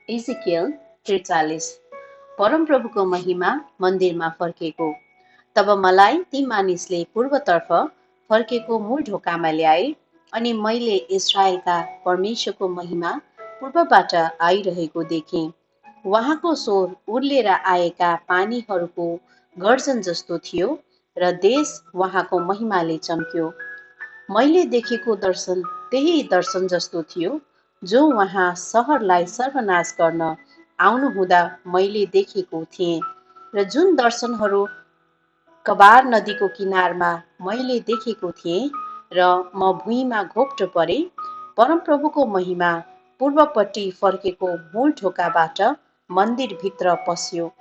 Ezekiel 43 परमप्रभुको महिमा मन्दिरमा फर्केको। तब मलाई ती मानिसले पूर्वतर्फ फर्केको मूल ढोकामा ल्याए अनि मैले इस्राएलका परमेश्वरको महिमा पूर्वबाट आइरहेको देखेँ। उहाँको स्वर उर्लेर आएका पानीहरूको गर्जन जस्तो थियो र देश उहाँको महिमाले चम्क्यो। मैले देखेको दर्शन त्यही दर्शन जस्तो थियो जो उहाँ सहरलाई सर्वनाश गर्न आउनुहुँदा मैले देखेको थिएँ र जुन दर्शनहरू कबार नदीको किनारमा मैले देखेको थिएँ र म भुइँमा घोप्टो परे। परमप्रभुको महिमा पूर्वपट्टि फर्केको मूल ढोकाबाट मन्दिरभित्र पस्यो।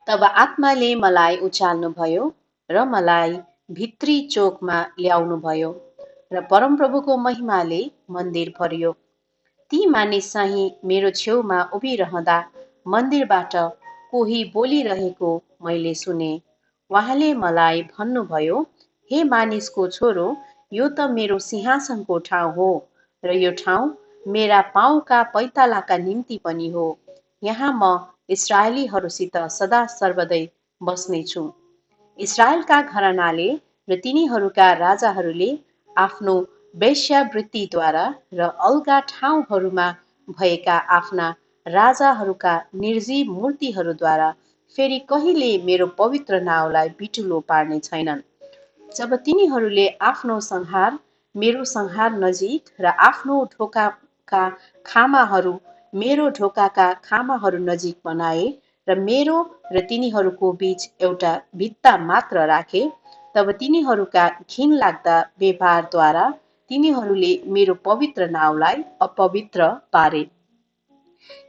तब आत्माले मलाई उचाल्नुभयो र मलाई भित्री चोकमा ल्याउनुभयो र परमप्रभुको महिमाले मन्दिर भरियो। ती मानिस चाहिँ मेरो छेउमा उभिरहँदा मन्दिरबाट कोही बोलिरहेको मैले सुने। उहाँले मलाई भन्नुभयो, हे मानिसको छोरो, यो त मेरो सिंहासनको ठाउँ हो र यो ठाउँ मेरा पाउँका पैतालाका निम्ति पनि हो। यहाँ म इस्राएलीहरूसित सदा सर्वदै बस्नेछु। इस्राएलका घरानाले र तिनीहरूका राजाहरूले आफ्नो वेश्यावृत्तिद्वारा र अल्गा ठाउँहरूमा भएका आफ्ना राजाहरूका निर्जीव मूर्तिहरूद्वारा फेरि कहिले मेरो पवित्र नाउँलाई बिटुलो पार्ने छैनन्। जब तिनीहरूले आफ्नो संहार मेरो संहार नजिक र आफ्नो ढोकाका खामाहरू मेरो ढोकाका खामाहरू नजिक बनाए र मेरो र तिनीहरूको बीच एउटा भित्ता मात्र राखे, तब तिनीहरूका घिनलाग्दा व्यवहारद्वारा तिनीहरूले मेरो पवित्र नाउँलाई अपवित्र पारे।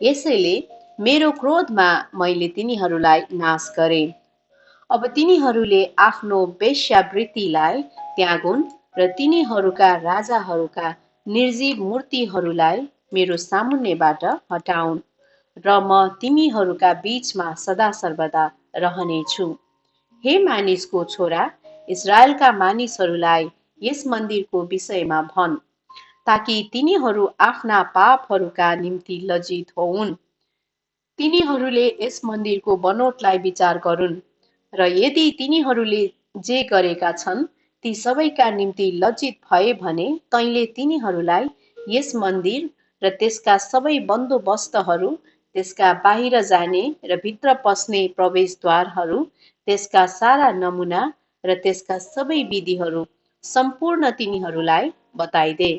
यसैले मेरो क्रोधमा मैले तिनीहरूलाई नाश गरे। अब तिनीहरूले आफ्नो वेश्यावृत्तिलाई त्यागुन् र तिनीहरूका राजाहरूका निर्जीव मूर्तिहरूलाई मेरो सामुन्नेबाट हटाउन् र म तिमीहरूका बीचमा सदा सर्वदा रहनेछु। हे मानिसको छोरा, इस्राएलका मानिसहरूलाई यस मन्दिरको विषयमा भन्, ताकि तिनीहरू आफ्ना पापहरूका निम्ति लज्जित होउन्। तिनीहरूले यस मन्दिरको बनोटलाई विचार गरून् र यदि तिनीहरूले जे गरेका छन् ती सबैका निम्ति लज्जित भए भने तैँले तिनीहरूलाई यस मन्दिर र त्यसका सबै बन्दोबस्तहरू, त्यसका बाहिर जाने र भित्र पस्ने प्रवेशद्वारहरू, त्यसका सारा नमुना र त्यसका सबै विधिहरू सम्पूर्ण तिनीहरूलाई बताइदे।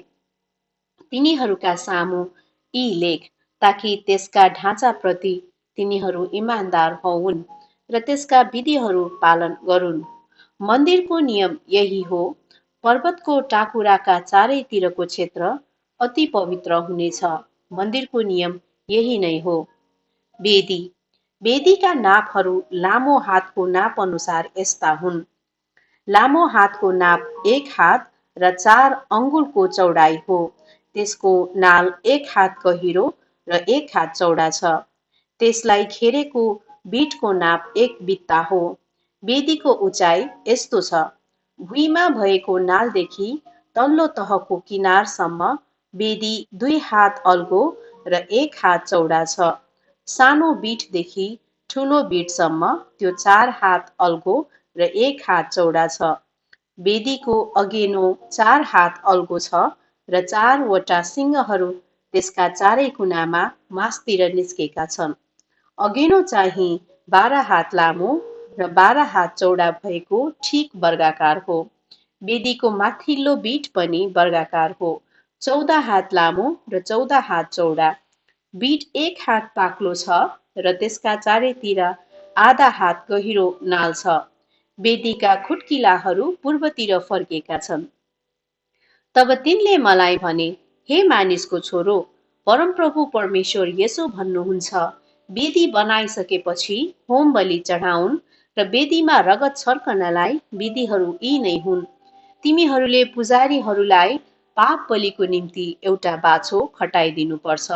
तिनीहरूका सामु यी लेख, ताकि त्यसका ढाँचाप्रति तिनीहरू इमान्दार होउन् र त्यसका विधिहरू पालन गरून्। मन्दिरको नियम यही हो, पर्वतको टाकुराका चारैतिरको क्षेत्र अति पवित्र हुनेछ। मन्दिरको नियम यही नै हो। वेदी वेदीका नापहरू लामो हातको नाप अनुसार यस्ता हुन्। लामो हातको नाप 1 हात र 4 अङ्गुलको चौडाइ हो। त्यसको नाल 1 हात गहिरो र 1 हात चौडा छ। त्यसलाई घेरेको बिटको नाप 1 बित्ता हो। वेदीको उचाइ यस्तो छ, भुइँमा भएको नालदेखि तल्लो तहको किनारसम्म वेदी 2 हात अल्गो र 1 हात चौडा छ। सानो बिटदेखि ठुलो बिटसम्म त्यो 4 हात अल्गो र 1 हात चौडा छ। वेदीको अगेनो 4 हात अल्गो छ र 4वटा सिंहहरू त्यसका चारै कुनामा मासतिर निस्केका छन्। अगेनो चाहिँ 12 हात लामो र 12 हात चौडा भएको ठिक वर्गाकार हो। वेदीको माथिल्लो बिट पनि वर्गाकार हो, 14 हात लामो र 14 हात चौडा। बिट 1 हात पाक्लो छ र त्यसका चारैतिर आधा हात गहिरो नाल छ। वेदीका खुट्किलाहरू पूर्वतिर फर्केका छन्। तब तिनले मलाई भने, हे मानिसको छोरो, परमप्रभु परमेश्वर यसो भन्नुहुन्छ, वेदी बनाइसकेपछि होम बलि चढाउन् र वेदीमा रगत छर्कनलाई विधिहरू यी नै हुन्। तिमीहरूले पुजारीहरूलाई पाप बलिको निम्ति एउटा बाछो खटाइदिनुपर्छ,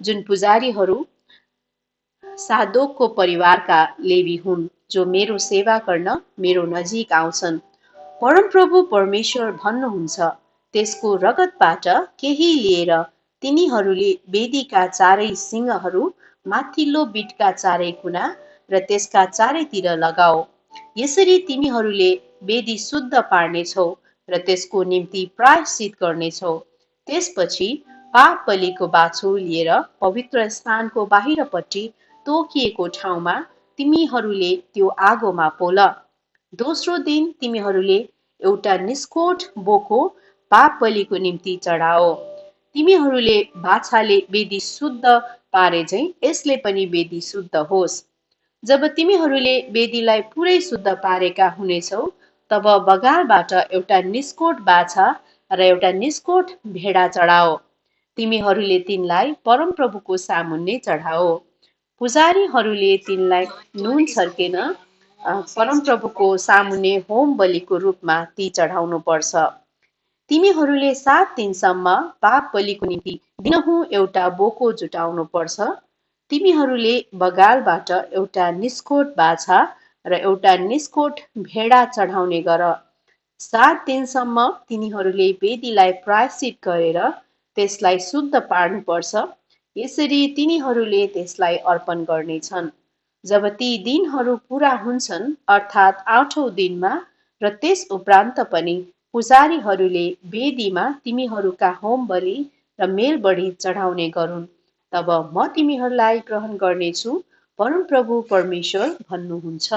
जुन पुजारीहरू सादोकको परिवारका लेवी हुन्, जो मेरो सेवा गर्न मेरो नजिक आउँछन्। परमप्रभु परमेश्वर भन्नुहुन्छ, त्यसको रगतबाट केही लिएर तिनीहरूले वेदीका चारै सिंहहरू माथिल्लो बिटका चारै कुना र त्यसका चारैतिर लगाओ। यसरी तिमीहरूले वेदी शुद्ध पार्नेछौ र त्यसको निम्ति प्रायश्चित गर्नेछौ। त्यसपछि पाप बलिको बाछो लिएर पवित्र स्थानको बाहिरपट्टि तोकिएको ठाउँमा तिमीहरूले त्यो आगोमा पोल। दोस्रो दिन तिमीहरूले एउटा निष्कोट बोको पाप बलिको निम्ति चढाओ। तिमीहरूले बाछाले वेदी शुद्ध पारे झैं यसले पनि वेदी शुद्ध होस्। जब तिमीहरूले वेदीलाई पुरै शुद्ध पारेका हुनेछौ, तब बगालबाट एउटा निष्कोट बाछा र एउटा निष्कोट भेडा चढाओ। तिमीहरूले तिनलाई परमप्रभुको सामुन्ने चढाओ। पुजारीहरूले तिनलाई नुन छर्केन परमप्रभुको सामुन्ने होम बलिको रूपमा ती चढाउनु पर्छ। तिमीहरूले 7 दिनसम्म पाप बलिको निम्ति दिनहुँ एउटा बोको जुटाउनु पर्छ। तिमीहरूले बगालबाट एउटा निष्कोट बाछा र एउटा निष्कोट भेडा चढाउने गर। 7 दिनसम्म तिनीहरूले वेदीलाई प्रायश्चित गरेर त्यसलाई शुद्ध पार्नुपर्छ। यसरी तिनीहरूले त्यसलाई अर्पण गर्नेछन्। जब ती दिनहरू पूरा हुन्छन्, अर्थात् 8औं दिनमा र त्यस उपरान्त पनि पुजारीहरूले वेदीमा तिमीहरूका होम बलि र मेलबढी चढाउने गरून्, तब म तिमीहरूलाई ग्रहण गर्नेछु, परमप्रभु परमेश्वर भन्नुहुन्छ।